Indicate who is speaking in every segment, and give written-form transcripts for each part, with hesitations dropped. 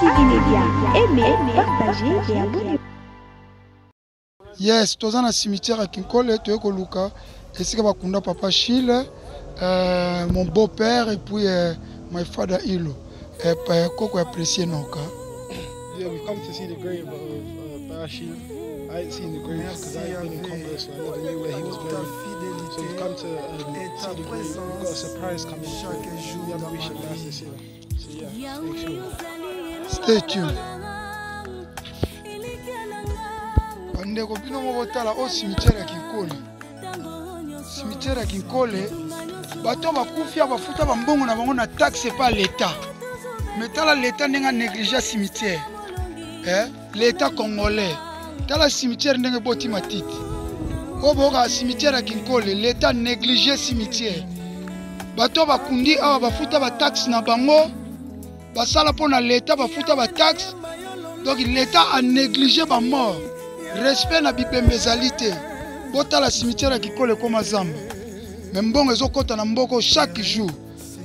Speaker 1: TV Média. Aimez, partagez et abonnez-vous.
Speaker 2: Yes, tous dans le cimetière à Kinkole, tu es Koluka. Et c'est que Bakunda Papa Chile, mon beau-père et puis my father Ilo. Et Koko apprécié Noka.
Speaker 3: Yeah, we've come to see the grave of Papa Chile. I ain't seen the grave because I've been in Congo, so I never knew where he was buried. So we've come to see the grave. We've got a surprise coming. We have Bishop Mass this year. So yeah, stay tuned.
Speaker 2: Stay tuned. Bandeko bino mobotala au cimetière ya Kinkole. Cimetière ya Kinkole, bato bakufia bafuta bambongo na bango na taxe pas l'État. Mais tala l'État n'est pas négligé cimetière. L'État congolais. Tala cimetière n'est pas boti matiti. Oboka cimetière ya Kinkole, l'État négligé cimetière. Bato bakundi awa bafuta ba taxe na bango. Basala pona l'État bafuta ba taxe. Donc l'État a négligé ba mort. Respect na bipembezalité. Bota la cimetière qui colle comme Zamba. Mais bon, ils ont compté na mboko chaque jour.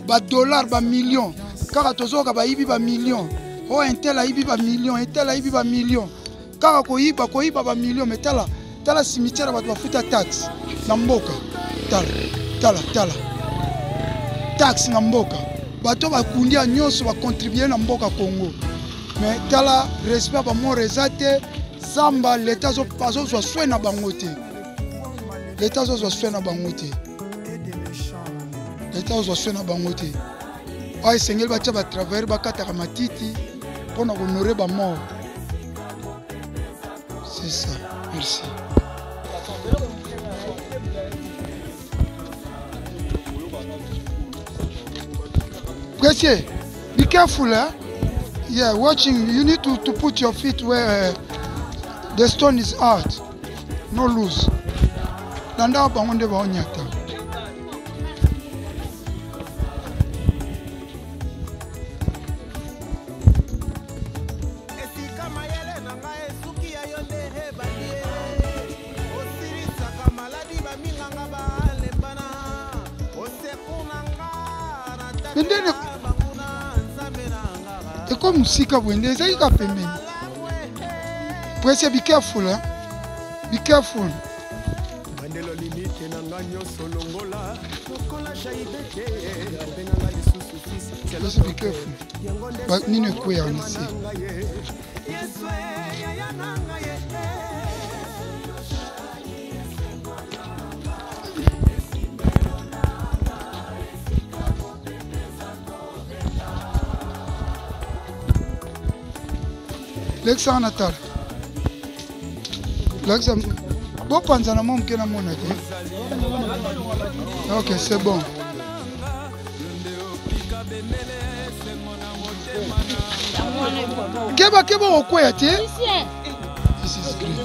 Speaker 2: Ba dollars, ba millions. Car tozoka ba ibi ba millions. Oh, un tel a ibi ba millions, un tel a ibi ba millions. Car ko iba ba millions. Mais tala cimetière ba futa taxe. Na mboka. Tala. Taxe na mboka. Bato ba kundia nyonso ba contribuer na mboka Congo. Mais tala respect ba mort ezate. Zamba l'État soit soin na bangote. L'État soit soin na bangote. L'État soit soin na bangote. Ay Seigneur ba taba travailler ba kataka matiti pour honorer ba mort. C'est ça. Merci. Précieux, be careful, eh? Yeah, watching, you need to put your feet where the stone is hard, no loose. Nanda bangonde ba onyata. Ndene eko musika bwende ezalika pembeni. Pressure, be careful, eh? Be careful. Just be careful. But Nino Quay on the Lexa Natal. Bon, panzana mon qui est mon avis. Ok, c'est bon. Keba au quoi tu es? This is great.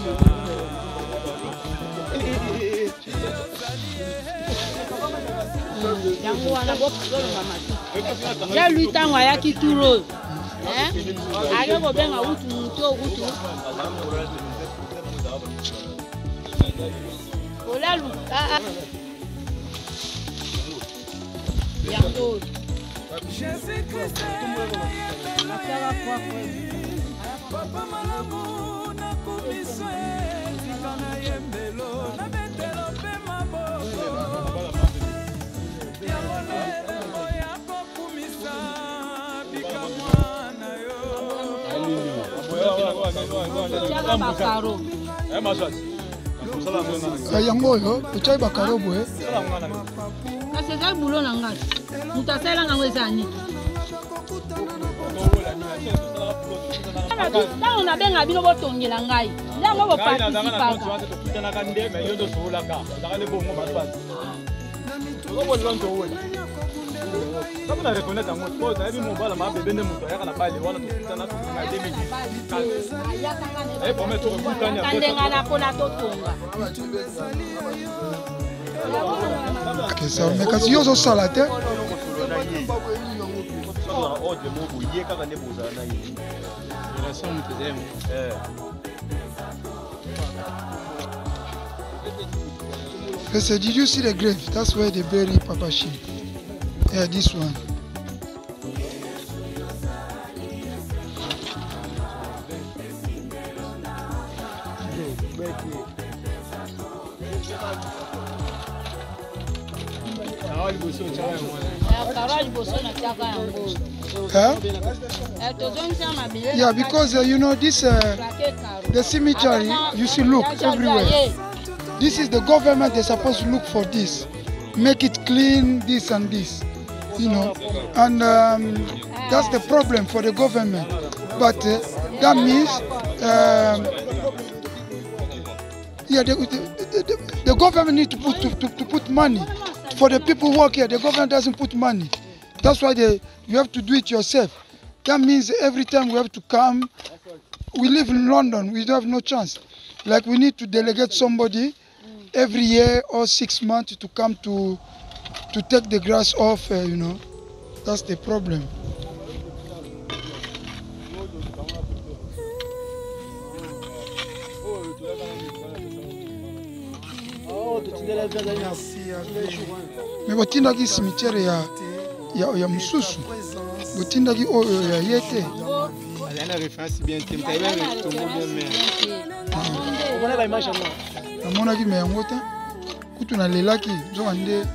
Speaker 4: J'ai lu tant à qui tout rose. Allez, on va bien à Outou.
Speaker 2: Yango yo, utai bakaro boy.
Speaker 4: Kasi za bulo na ngai. Mutasela ngwe zani. Na ona benga bino botongela ngai. Ndango bo participa.
Speaker 5: Kama na reconnaître ngo ko za bi mo bala ma bebe ne moto ya kana pale wana to kitana to ma demi ji. Eh pour mettre ku kanya ko.
Speaker 4: Kandenga na pona to tonga.
Speaker 2: Que ça me kasi yo so salate.
Speaker 5: Oh de mo bu ye kaka ne boza na yi. La somme te dem.
Speaker 2: Did you see the grave? That's where they bury Papa Chile. Yeah, this one. Yeah, because you know this, the cemetery, you see, look everywhere. This is the government. They're supposed to look for this, make it clean, this and this, you know, and that's the problem for the government. But that means, yeah, the government need to put money for the people who work here. The government doesn't put money. That's why you have to do it yourself. That means every time we have to come, we live in London, we don't have no chance. Like we need to delegate somebody every year or 6 months to come to take the grass off, you know. That's the problem. Mais botindaki cimetière ya mususu botindaki oyo ya yete namonaki me yango te kutu nalelaki nzoka nde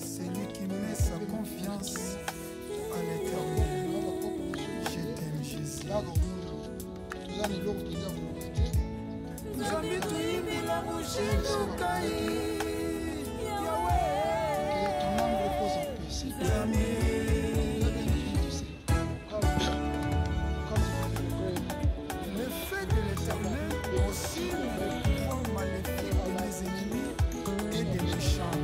Speaker 6: celui qui met sa confiance à l'Éternel. Je t'aime, Jésus. Le fait de l'Éternel aussi le pouvoir maléfique de mes ennemis et des méchants.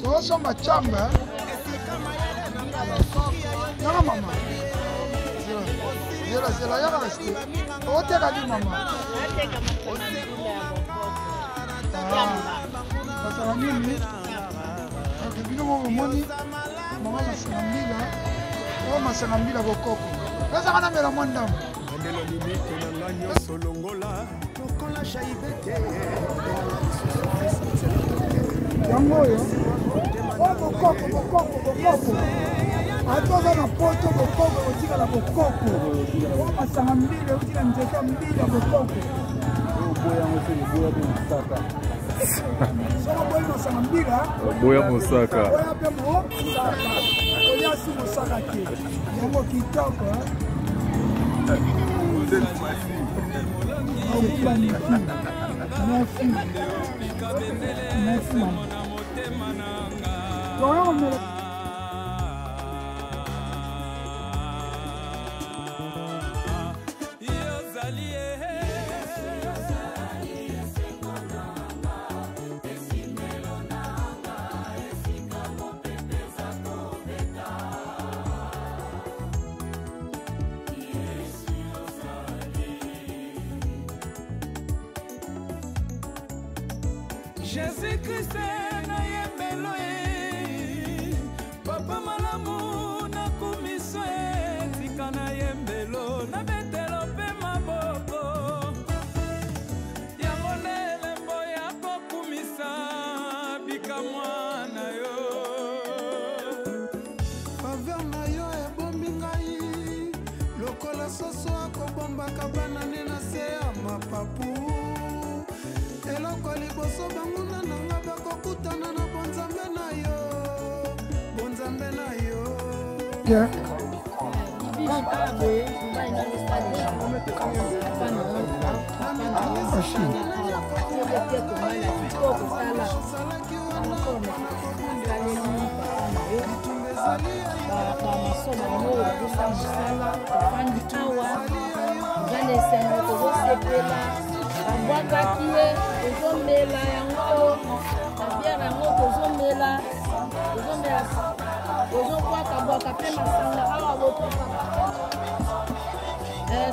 Speaker 2: Toso machamba. Yaka mama. Zela yaka resti. Oteka di mama. Pasala nini? Akibino mo moni. Mama masangambila. O masangambila bokoko. Pesa kana mela mwanda. Ndelo limite na lanyo solongola. Lokola shaibete. Yango yo. Bokoko. Atoza na poto bokoko otika la bokoko. Masanga mbili otika nzeka mbili ya bokoko. Boya mose boya de Musaka. Soma boya masanga mbili boya Musaka. Boya pe Musaka. Boya si Musaka ke. Yango kitoko. Merci.
Speaker 6: Jésus-Christ na yembelo papa malamu na kumiso tika na yembelo na betelo pe maboko ya monele mboya kokumisa bika mwana yo faveur na yo ebombi ngai lokola soso akobombaka banane na se ya mapapu eloko liboso banguna nanga bakokutana na bonzambe na yo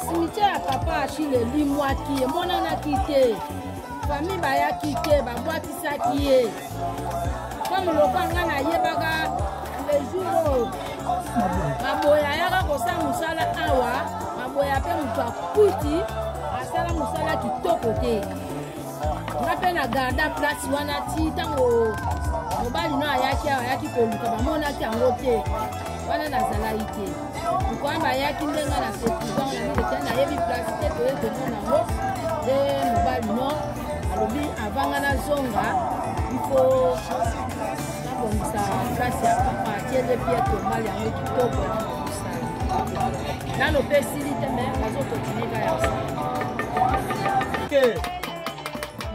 Speaker 4: Cimetière à papa Achille lui-moi qui est mon a quitté. Famille baya quitté, babwa qui ça qui est. Comme le pangana yebaga les jours. Maboya yaka kosa musala awa, maboya pe mutua kuti, asala musala kitoko te. Ngape na garda place wana ti tango mobali no ayaki koluka bamona ti yango te. Wana nazala ite. Kwamba yaki ndenga na sekiza na nilete na yebi place te to ete mona ngo de mobali no alobi avanga na zonga ifo nabongisa place ya papa tiele pieto mali yango kitoko na kusala nano pe silite me bazokotinika ya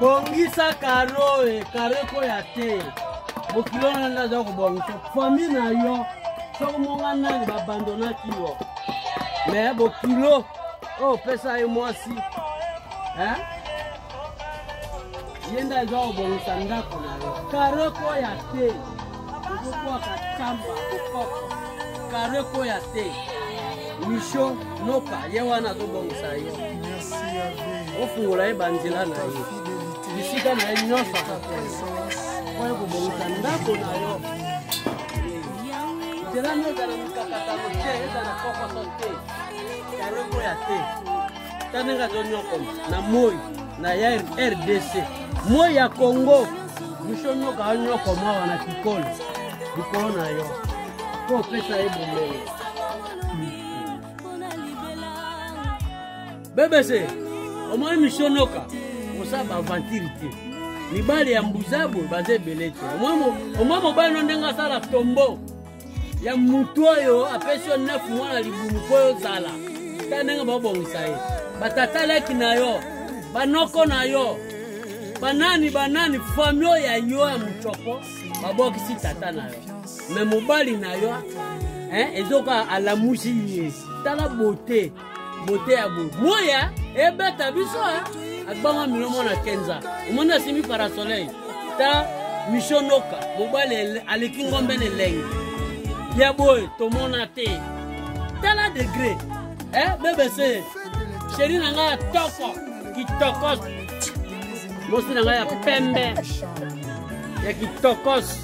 Speaker 7: bongisa karo ko ya te bokilona ndaza kobongisa famille na yo soko monga nani babandonaki yo me bokilo oyo opesa ye mwasi ye nde aza kobongisa ndako na yo karo koya te ozokwaka tamba okoko karo koya te misho noka ye wana azobongisa yo ofungola ye banzela na ye bisika na ye nyonso oyo kobongisa ndako na yo nzela nyonso mikakatano te ezala kokoso te karo koya te taninga zonyokoma na moi na ya RDC moi ya Congo misho nyoka anyokoma wana kikolo likolo na yo po pesa ye bomele BBC omoi misho noka osaba aventure te mibali ya mbuzabo baze ebele te omoi mobali no ndenge asala tombo ya mutu oyo apesi yo 9 mois na libumu po oyo ozala ta ndenge babongisa ye batatalaki na yo banoko na yo banani fami oyo ya yo ya muchoko babokisi tata na yo me mobali na yo ezoka alamusi ye tala bote ya boye moya ebeta biso agbanga milomo na kenza omoni asimi parasoleil ta mishonoka mobali aleki ngombe ne lenge ya boye tomona te tala degré BBC chéri na nga ya toko kitokos mosi na nga ya pembe ya kitokos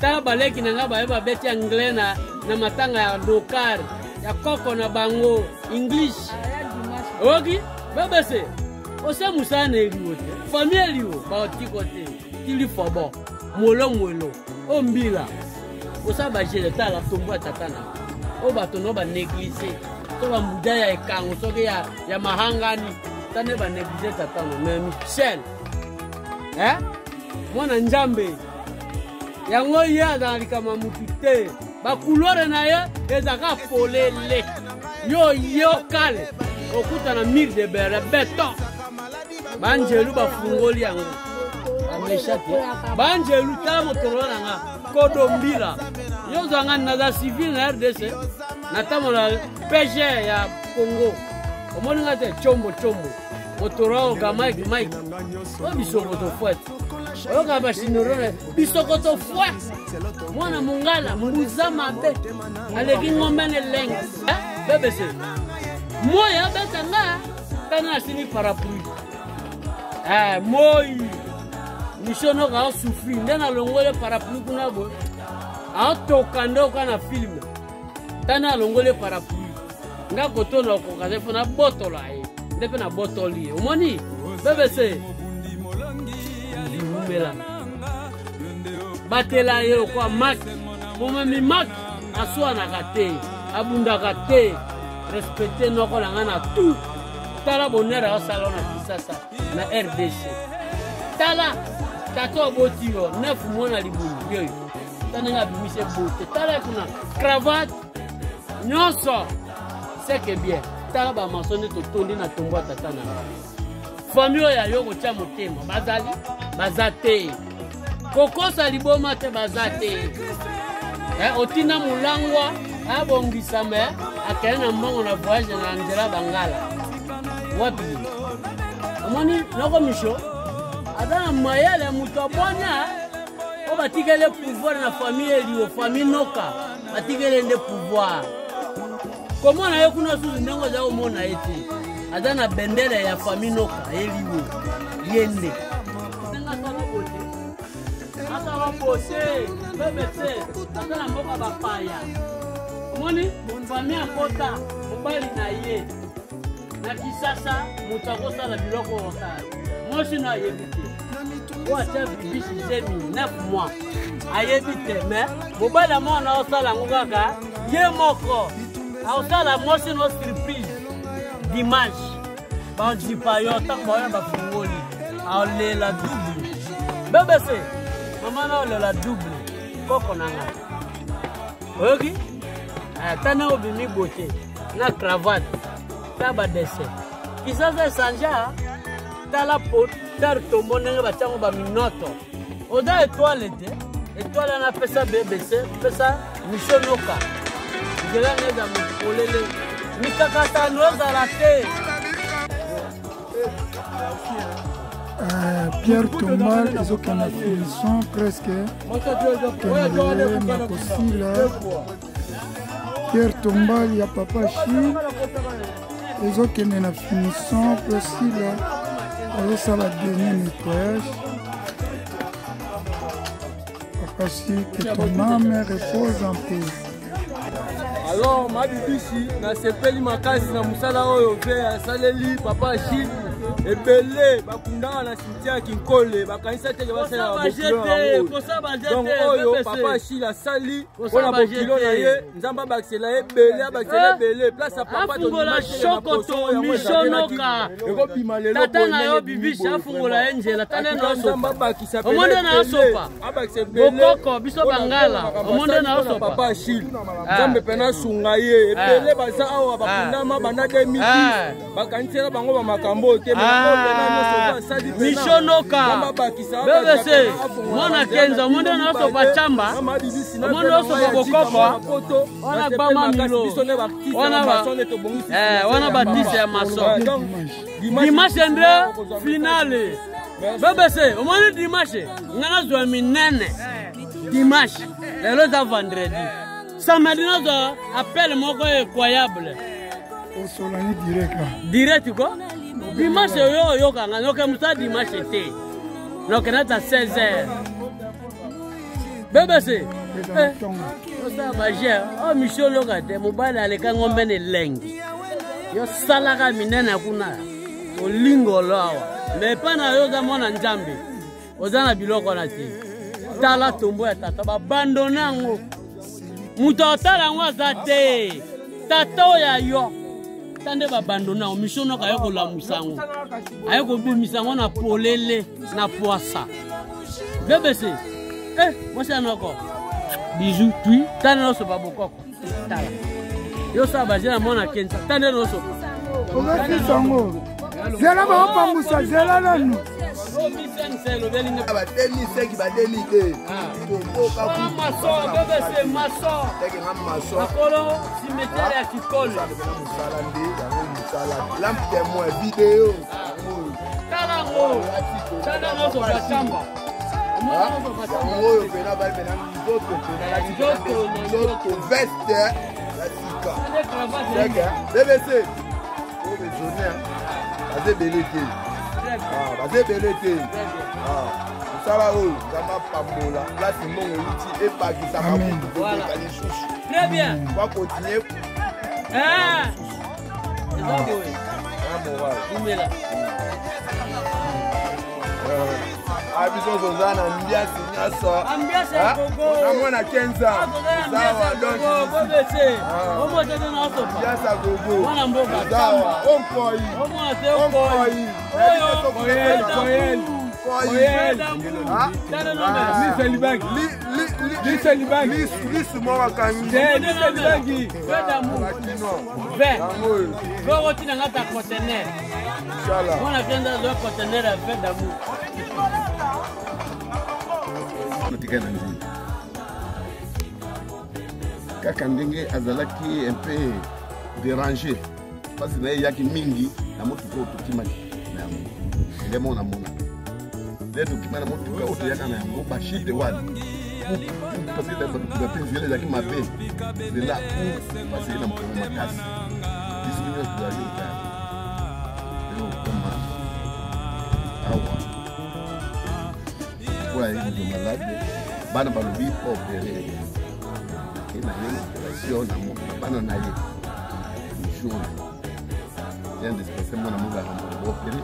Speaker 7: tala baleki na nga baye babeti anglais na matanga ya dokar ya koko na bango English oki BBC ose musana eliwo te famille eliwo baotiko te tili fobo mwelo ombila osaba jele tala tombo tata na o bato no ba négliger to ba muda ya ekango soki ya mahangani tane ba négliger tata no mais Michel mwana nzambe yango ya dalika mamutu te ba couleur na ye ezaka polele yo kale okuta na mur de béton banjelu bafungoli yango ameshate banjelu ta motoro nga kodombila yo zanga na civil na RDC na tamola PG ya Congo omoni ngate chombo motoro ga Mike o bisokoto fouette o ga bashinorone bisokoto fouette mwana mungala mbuza mabe aleki ngombe ne leng BBC moya betanga kana sini parapluie moi mishono ga souffrir ndena longole parapluie kuna bo atoka ndoka na film tana longole parapluie nga kotona okokaze fona botola ye ndepe na botoli ye omoni BBC mumela batela ye kwa mak momemi mak aswana kate abunda kate respecter noko langa na tout tala bonheur au salon na Kisasa na RDC tala tato botio 9 mois na libumu yoyo tana nga bimise bote tala kuna cravate nyonso c'est que bien tala ba masonde to tondi na tombo tata na famille ya yo ko tia motema bazali bazate kokosa liboma te bazate otina mulangwa abongisa me akena mbongo na voyage na nzela bangala wapi amoni noko misho adana mayele muto bona o batikele pouvoir na famille elio famille noka batikele nde pouvoir comment na yo kuna suzu ndongo za omona eti adana bendele ya famille noka elio yende ata wapose bebese adana mboka bapaya moni famille akota mobali na ye na kisasa mutakosa la biloko wakati moshi na yebite wa chef bishi semi 9 mois ayebite mais mobala mona osala ngaka ye moko osala moshi no surprise dimanche ba jipayo tango ya ba fungoli ale la double BBC mama na ole la double koko nanga oki tana obimi bote na cravate taba desse kisasa sanja tala pot tar tombo nenge bachango ba minoto oda étoile na pesa BBC pesa mishonoka ngela neza mkolele mikakata noza rate
Speaker 8: Pierre Tombal ils ont qu'une finition presque Pierre Tombal il y a Papa Chi ils ont qu'une finition possible alors ça va donner nettoyage Papa Chi que ton âme repose en paix.
Speaker 9: Alors ma bibishi na sepeli makasi na musala oyo ve asaleli Papa Chi ebele bakundanga na cimetière Kinkole bakanisa teke basala bokilo donc oyo Papa Chi la sali mpona bokilo na ye nzamba bakisela ebele abakisela ebele place ya papa
Speaker 7: afungola shokoto mishonoka
Speaker 9: ekobima lelo
Speaker 7: tata na yo bibishi afungola ye nzela tane
Speaker 9: nzamba bakisa
Speaker 7: omonde na yo sopa
Speaker 9: abakisa ebele
Speaker 7: bokoko biso bangala omonde na yo sopa
Speaker 9: Papa Chi nzambe pena sunga ye ebele baza awa bakundama banda 2010 bakanisela bango bamakambo te
Speaker 7: mishonoka BBC mwana kenza monde na sopa chamba monde na sopa bokoko wana bama milo wana batise ya maso dimanche nde finale BBC omoni dimanche ngana zwa minene dimanche lelo za vendredi samedi nazo appel moko incroyable
Speaker 8: Osolani
Speaker 7: direct quoi dimanche yo kanga noke musa dimanche te noke nata 16h BBC osa baje o misholo kate mobala aleka ngombe ne lengi yo salaka minene kuna olingo lawa me pana yo za mona nzambe ozana biloko na ti tala tombo ya tata babandonango muto tala ngwa za te tata ya yo tande babandona omishono ka yoko la musango ayoko bumisango na polele na poisa BBC moi c'est noko bijou tui tande no so babokoko tala yo sa bajena mona kenza tande no so
Speaker 8: ogati sango zela ba opa musa zela nanu
Speaker 7: cimetière ya Kinkole
Speaker 6: lampe témoin vidéo
Speaker 7: talango tala no so bachamba
Speaker 6: oyo pena bali pena nzoto veste ya sika BBC baze belete baze belete musala oyo nzamba pambola place mbongo euti epakisa mabutu kokoka lisusu
Speaker 7: très bien
Speaker 6: va continuer abiso zozana mbiasi nyonso namona kenza sawa donc mbiasa gogo sawa onkoi
Speaker 10: kaka ndenge azalaki un peu dérangé parce que naye yaki mingi na motuka oyo tokimaki na yango ndemo na mona nde tokima na motuka oyo toyaka na yango bashite wana parce que bapenzele ezalaki mabe zela parce que na mokolo makasi dismilio tozali okaya elo okoma awa po ayebizo malade bana balobi opere na ye opération na bana na ye jour bien dispersé mwana mobaka opéré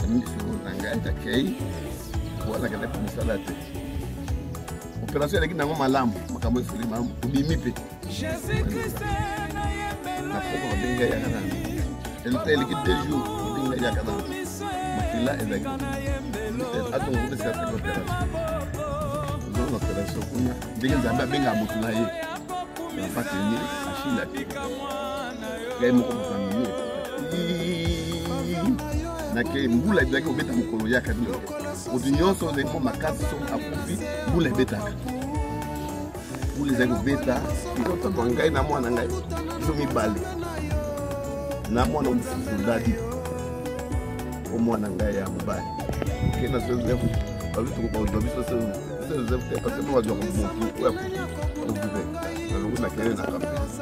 Speaker 10: amisuru na ngai takei wala kana kumisala te opération eleki nango malamu makambo esili malamu obimi mpe na poko babenga yaka na eleki 2 jours obenga yaka na makila ezalaki atongo kopesa ataki opération ozona opération kuna ndenge nzambe abenga motu na ye napateni ashilaki ngai moko mokamini nake mbula ezalaki obeta mokolo yaka bino motu nyonso ozali mpo makasi so akufi mbula ebetaka mbula ezalaki obeta ikototo ngai na mwana ngai biso mibale na mwana mosusu dadi o mwana ngai ya mobali kena Joseph balitukobaozwa biso Joseph te parce que wazwa motu oyo akufi ovive nalongo nakele na kapesi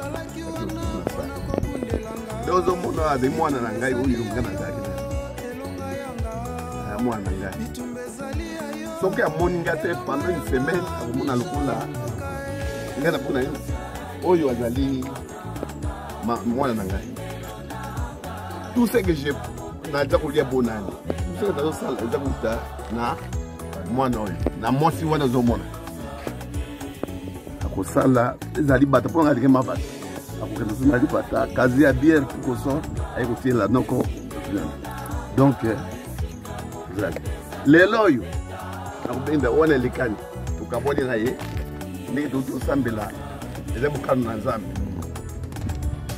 Speaker 10: nde ozomona azali mwana na ngai oyo nga nazalaki na mwana na ngai soki amoni nga te pendant une semaine akomona lokola ngai na mpona oyo azali mwana na ngai tout ce que je naza kolia bonani tout ce que nazosala eza kuta na mwana oyo na mwasi wana ozomona akosala ezali bata mpo nga alike mabata akokende so na libata kazi ya biere tukoso aye kotiela noko donc lelo oyo nakobenda wana elekani tokabwani na ye ndenge totosambela eza bokano na nzambe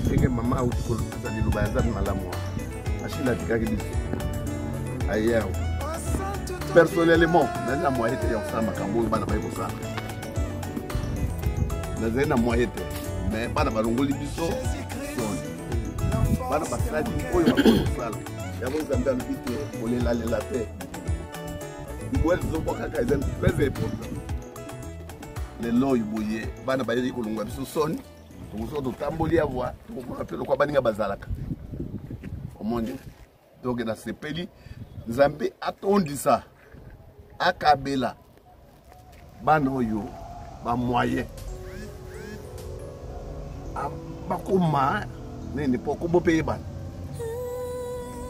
Speaker 10: ndenge mama auti kolokisa liloba ya nzambe malamu ashila atikaki biso aye awo personnellement nazali na moye te ya kosala makambo oyo bana baye kosala nazali na moye te mais bana balongoli biso soni bana basali oyo bakoki kosala yango nzambe alobi te kolelalela te liboya tozokwa kaka eza très important lelo oyo boye bana bayeli kolongola biso soni tokosoka totamboli awa tokomona mpe lokwa baninga bazalaka omoni donc nasepeli nzambe atondisa akabela bana oyo bamoyen bakoma nene po kobo pe yebana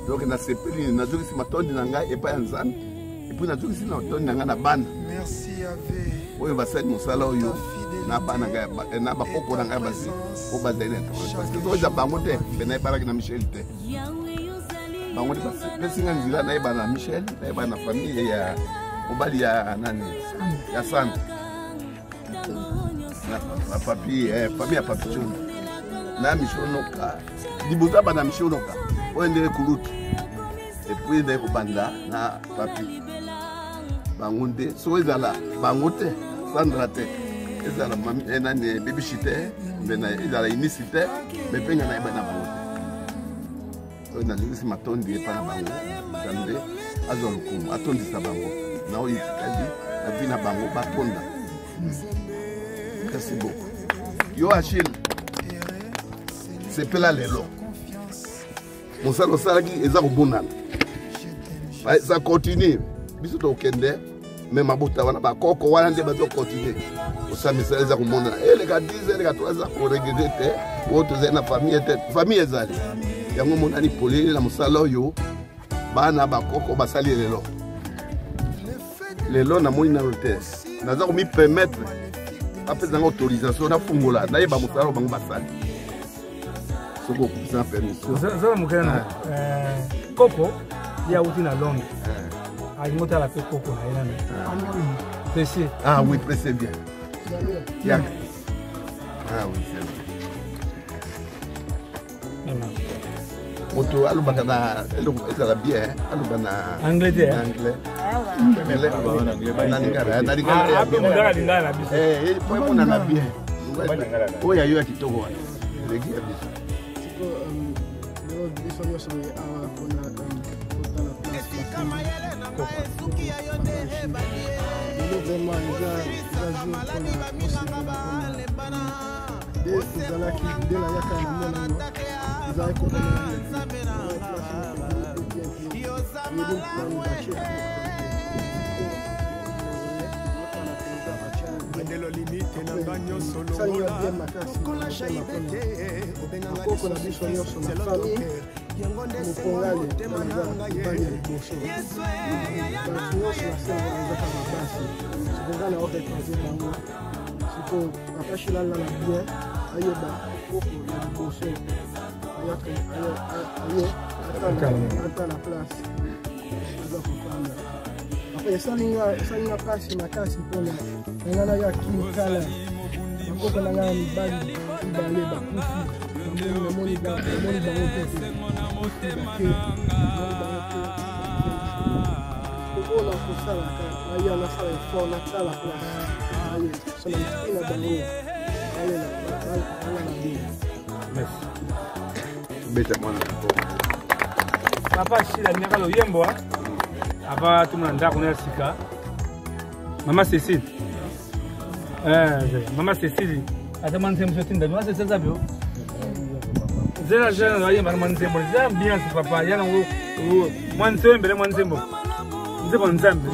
Speaker 10: donc nasepeli nazokisi matondi na ngai epai ya nzambe epuis nazokisi na matondi na ngai na bana oyo basali mosala oyo na bana ngai na bapoko na ngai basi po bazali na parce que soza bango te mpe nayebanaki na Michel te bango te bapesinga nzela nayebana na Michel nayebana na famille ya mobali ya nani ya sante na papi famille ya papi Chona na mishonoka liboza bana mishonoka oyo ndenge kulutu epuis ndenge kobanda na papi bango nde so ezala bango te Sandra te ezala nani bebishi te ezala inisi te mepenga na yeba na bango te oyo nazokisi matondi epa na bango nzambe azwa lokumu atondisa bango na oyo etikali na vi na bango batonda merci beaucoup yo Achille sepela lelo mosala osalaki eza kobonana eza continue biso tokende me mabota wana bakoko wana nde bazokontinue osala misala eza komonana eleka 10 eleka 3 eza koregrete te oyo tozali na famille te famille ezali yango monani polele na mosala oyo bana bakoko basali lelo namoni nano te naza komipermettre apesanga autorisation nafungola nayeba mosala oyo bango basali soki okupisa na permission
Speaker 11: zala mokena kopo ya uti na Londres
Speaker 5: alimota la pe koko na ina. Pressé.
Speaker 10: Ah oui, pressé bien. Tiens. Ah oui, c'est bon. Moto alubaka na ezala bien, alubana
Speaker 5: Angleterre.
Speaker 10: Anglais. Na bien. Oya yo kitoko wana. Legi ya biso.
Speaker 3: This one also salinga pasi makasi mpona ngana ya kimikala bakoko na ngana mibali bale bakufi namoni bango te okola kosalaka aya nasala effort nasala place aye sona mtina bango aye na bien
Speaker 10: Beta mwana
Speaker 5: papa shila nyaka lo yembo ava tumuna ndako na sika mama Cécile mama Cécile ata manze msotinda mama Cécile zabio zera zera na yemba manze mbo za bien si papa yana wo manze mbele manze mbo nzebo nzambe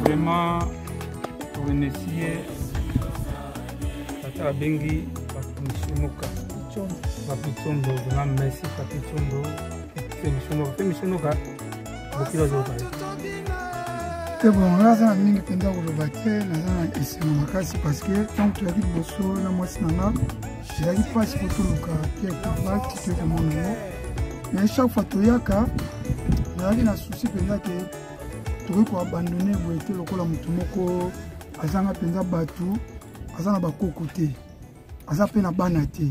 Speaker 5: Vraiment, pour remercier Tata Bengi, Papi Moka, Papi Tondo, vraiment merci Papi Tondo, Femi Moka, beaucoup de choses.
Speaker 8: C'est bon, là, ça a mis le pendant le bâtiment, là, c'est mon makasi parce que tant que tu as dit bosso, là, moi, c'est nana, je n'arrive pas à se faire tout le cas, Pierre Kavak, tu fais mon nom. Mais chaque fois, tu y a qu'à, il y a un souci pendant que tu veux abandonner, vous êtes le col à Moutoumoko, Azanga Penda Batou, Azanga Bakokote, Azapena Banate.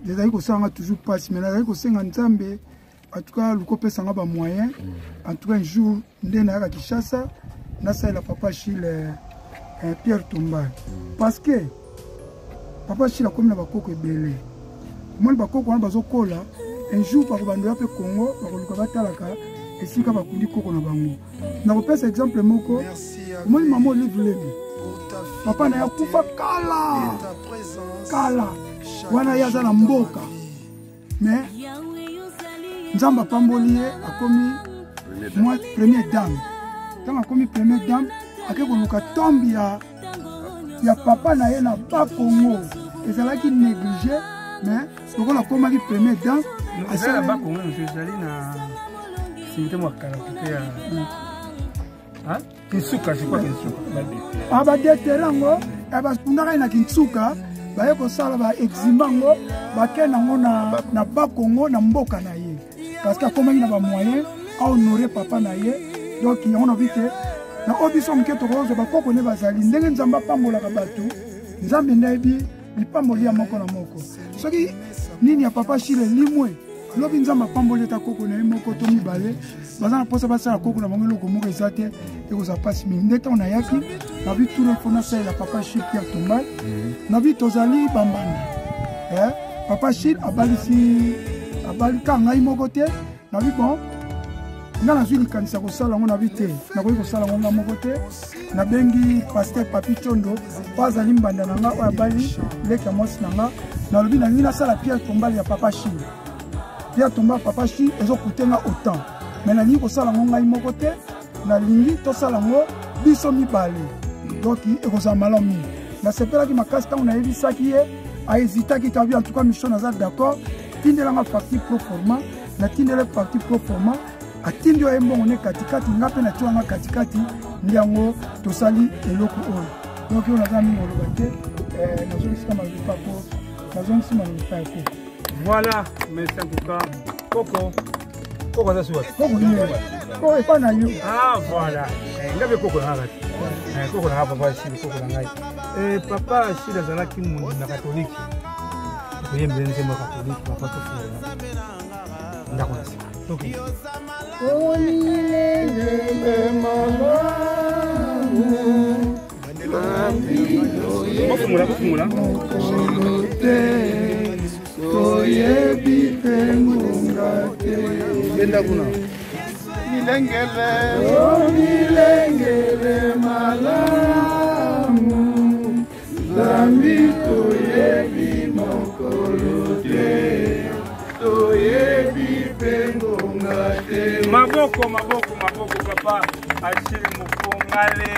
Speaker 8: Les aïkos sont toujours pas, mais les aïkos sont en Zambé. En tout cas, le copé s'en a moyen. En tout cas, un jour, nous avons à Kinshasa, nous avons papa Chile Pierre Tomba. Parce que papa Chile a comme la Bakoko belé. Moi, le Bakoko, on a besoin de un jour, par exemple, on a Congo, on a Talaka, et si on a Kundi Koko na Bango. Nous avons fait exemple, Moko. Moi, maman, livre papa n'a pas kufa kala. Kala. Wana yaza na mboka. Mais Nzamba Pambolier a commis moi première dame. Quand a commis première dame, a quelque tombe ya papa na ye na pas Congo. Et ça là qui négligé, mais donc on a commis première dame.
Speaker 5: A ça là bas Congo, je suis allé na cimetière moi karaté hein? Kinsuka, je crois Kinsuka.
Speaker 8: Ah bah déterrango, et bah on a na Kinsuka, bah yoko sala bah eximango, bah kenango na ba Congo na mboka na ye. parce que akomaki na bamoyen ahonore papa na ye. Donc yango na vite na obiso moke tokozwa bakoko ne bazali ndenge nzambe apambolaka bato nzambe ndayebi lipamboli ya moko na moko soki nini ya papa Chile limwe lobi nzambe apamboli eta koko na ye moko to mibale baza na mposa basala koko na bango eloko moko eza te ekozwa mpasi mingi nde ntango nayaki na vi tour info nasalela papa Chile Pierre Tombal na vi tozali bambanda papa Chile abalika ngai moko te na vi bon nga nazwi likanisa kosala yango na vi te nakoki kosala yango nga moko te nabengi paster Papi Chondo po azali mbanda na nga oyo abali leki ya mwasi na nga nalobi nalingi nasala Pierre Tombal ya papa Chile Pierre Tombal papa Chile ezokute nga autant me nalingi kosala yango ngai moko te nalingi tosala yango biso mibale donc ekozala malamu mingi nasepelaki makasi ntango nayebisaki ye ahésitaki tabi en tout cas mission naza d'accord tindelanga parti pro forma natindela parti pro forma atindi oyo mbongo ne katikati nga mpe natia wanga katikati ndi yango tosali eloko oyo donc oyo naza mingi oloba te nazongisika maloba po nazongisi maloba ya ko
Speaker 5: voilà merci en tout cas koko aza suwa
Speaker 8: koko epa na yo
Speaker 5: voilà ngabe koko na ngati koko na papa Chile koko na ngai papa Chile azalaki mondi na katolike oyembele nzembo ya katolike papa tofunela ndako na sika toki kofungula
Speaker 8: toyebi pengunga te
Speaker 5: benda kuna
Speaker 8: milengele malamu zambi toyebi mokolo te toyebi pengunga te
Speaker 5: maboko papa Achille Mufongale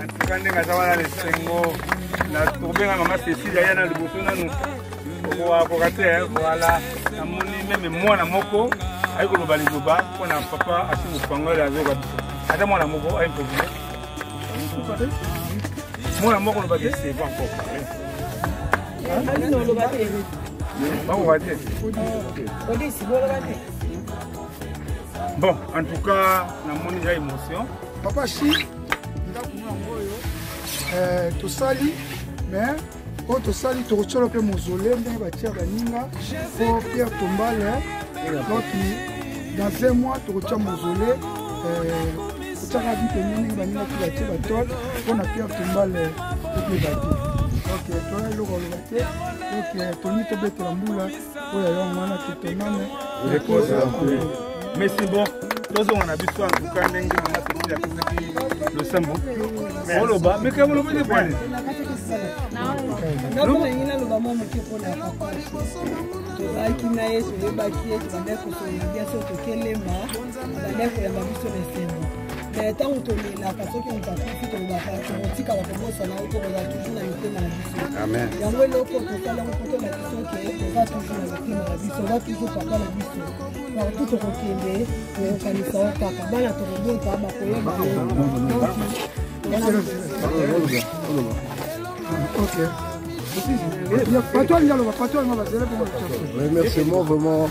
Speaker 5: atikande ngaza wana lesengo na tobenga mama Cécile yana liboso nanu okoka te voilà namoni meme mwana moko ayikoloba liloba mpona papa Achille Mufongale azoka biso ata mwana moko aimprovise mwana moko loba te c'est pas encore bon en tout cas namoni ya émotion
Speaker 8: papa Chile tosali mais oyo tosali tokotyala mpe mozole ndenge batia baninga po Pierre Tombal donc dans un mois tokotya mozole kotyaka bi pene ndenge baninga ti batie batole mpona Pierre Tombal tokoyeba te donc toya eloko oloba te donc tolingi tobetela mbula oyo yango wana ke tonane
Speaker 5: merci bon tozonga na biso en tout cas ndenge mama Cécile apesaki losambo oloba meke oloba te pwane
Speaker 11: tozalaki na ye toyebaki ye tobandaki kosoyebia so tokelema bandaki koyamba biso na esengo me ntango tolelaka soki moto akufi tolobaka tokotika bato bosala oyo tokozala toujours na mitema na biso yango eloko tosalango po tolakisa oke toza toujours na mitema na biso oza toujours papa na biso partout tokokende tokokanisa o kaka bana tokobota bakoyeba
Speaker 12: remerciement vraiment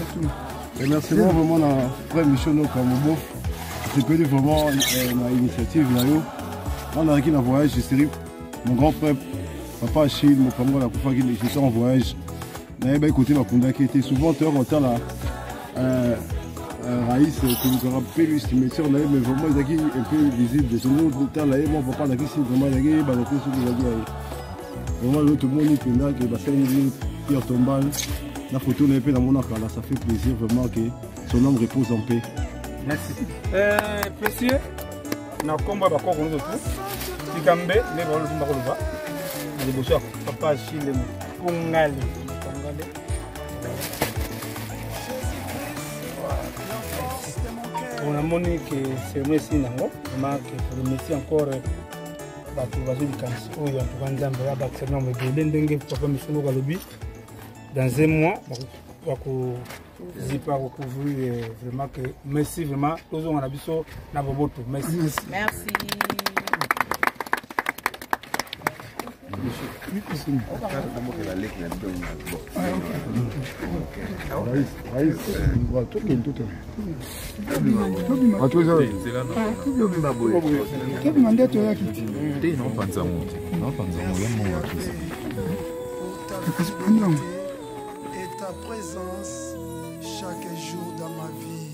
Speaker 12: na frère Michel Noka Mobo sepeli vraiment na initiative na yo nazalaki na voyage eseri mon grand frère papa Achille Mopango nakufaki j'étais en voyage nayebaki kote bakundaki ete souvent toyaka kotala Raïs kolukaka mpe lui cimetière na ye mais vraiment ezalaki un peu visible songo tala ye mwa papa azalaki si vraiment ezalaki yebana te soki ezalaki ya ye vraiment lelo tomoni mpenza ke basaleli Pierre Tombal la photo na ye mpe namonaka là ça fait plaisir vraiment que son âme repose en paix.
Speaker 5: Merci. Précieux na komba bakoko nzo tu tikambe ne ba lobimba koloba na liboso ya papa Achille Mufongale on a moni que c'est merci nango marque pour remercier encore bato bazolikanisi oyo en tout cas nzambe ya bakisana mobele ndenge papa Michel kalobi dans un mois zipa recouvrir vraiment que merci vraiment tous on a biso na boboto merci.
Speaker 6: Et ta présence chaque jour dans ma vie.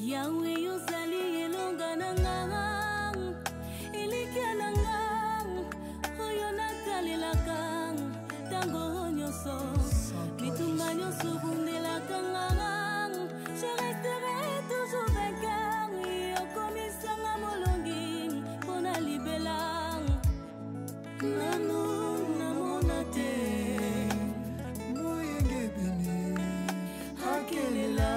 Speaker 13: Yahweh yozali elonga na nga elikya na nga oyo natalelaka ntango nyonso bitumba nyonso bundelaka nga je resterai toujours vainqueur okomisanga molongi mpona libela nanu namona te
Speaker 6: moyenge bini akelela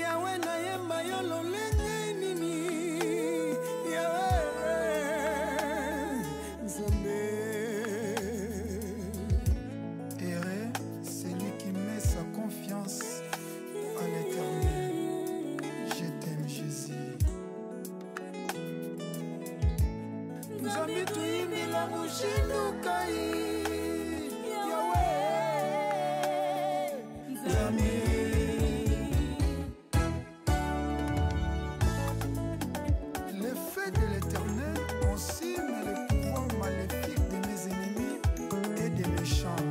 Speaker 6: yawe nayemba yo lolenge nini yawe nzambe ere celui qui met sa confiance à l'éternel. Je t'aime Jésus. nzambe tuyimbila mushindukai yawe nzambe. De l'éternel consume les pouvoirs maléfiques de mes ennemis et des méchants.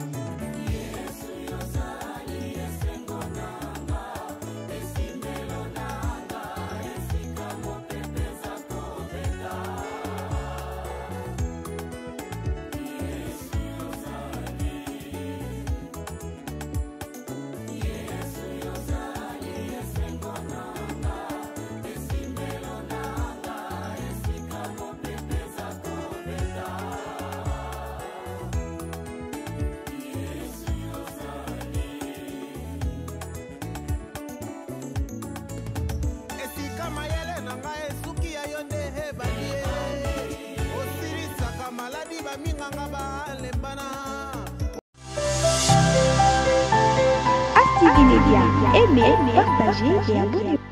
Speaker 1: Active Média, aimez, partagez et abonnez-vous.